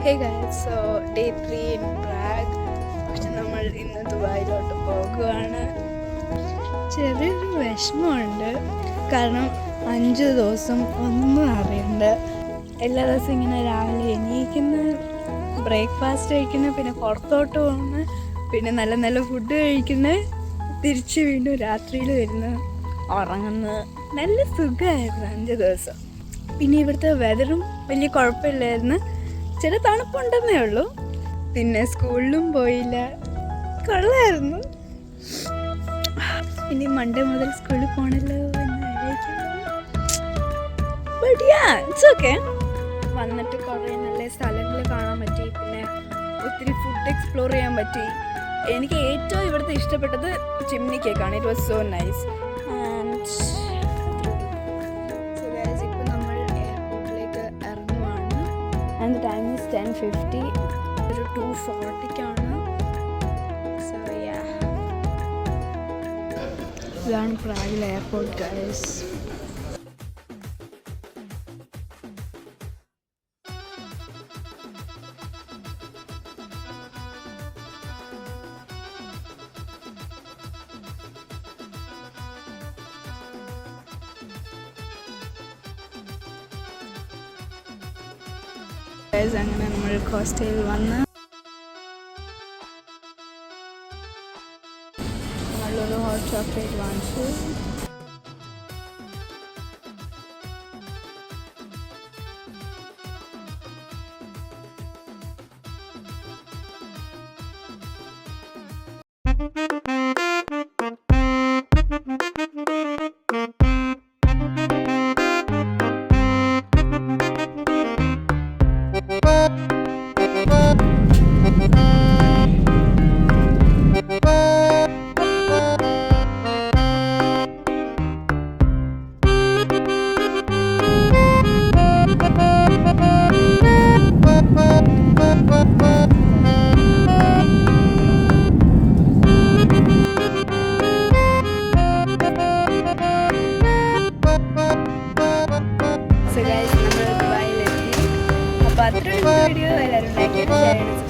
Hey guys, so day 3 in Prague. പക്ഷെ നമ്മൾ ഇന്ന് ദുബായിലോട്ട് പോകുകയാണ്. ചെറിയൊരു വിഷമമുണ്ട്, കാരണം 5 ദിവസം ഒന്നും അറിയണ്ട. എല്ലാ ദിവസവും ഇങ്ങനെ രാവിലെ എണീക്കുന്ന, ബ്രേക്ക്ഫാസ്റ്റ് കഴിക്കുന്ന, പിന്നെ പുറത്തോട്ട് പോകുന്ന, പിന്നെ നല്ല നല്ല ഫുഡ് കഴിക്കുന്ന, തിരിച്ച് വീണ്ടും രാത്രിയിൽ വരുന്ന, ഉറങ്ങുന്ന. നല്ല സുഖമായിരുന്നു 5 ദിവസം. പിന്നെ ഇവിടുത്തെ വെതറും വലിയ കുഴപ്പമില്ലായിരുന്നു, ചില തണുപ്പുണ്ടെന്നേ ഉള്ളൂ. പിന്നെ സ്കൂളിലും പോയില്ല, കൊള്ളായിരുന്നു. ഇനി മൺഡേ മുതൽ സ്കൂളിൽ പോകണല്ലോ എന്ന് ആലോചിക്കുന്നു. വന്നിട്ട് കുറേ നല്ല സ്ഥലങ്ങൾ കാണാൻ പറ്റി, പിന്നെ ഒത്തിരി ഫുഡ് എക്സ്പ്ലോർ ചെയ്യാൻ പറ്റി. എനിക്ക് ഏറ്റവും ഇവിടുത്തെ ഇഷ്ടപ്പെട്ടത് ചിമ്നി കേക്കാണ്. It was so nice. And the time is 10:50. ഒരു 2:40 സോ യാ, ഇതാണ് പ്രാഗിലെ എയർപോർട്ട് ഗൈസ്. അങ്ങനെ നമ്മൾ ഹോസ്റ്റലിൽ വന്ന് നമ്മളൊരു ഹോട്ട് ചോക്ലേറ്റ് വാങ്ങിച്ചു. അപ്പോൾ അത്രയും വീഡിയോ എല്ലാവരും ലൈക്ക് ചെയ്ത് ഷെയർ ചെയ്ത്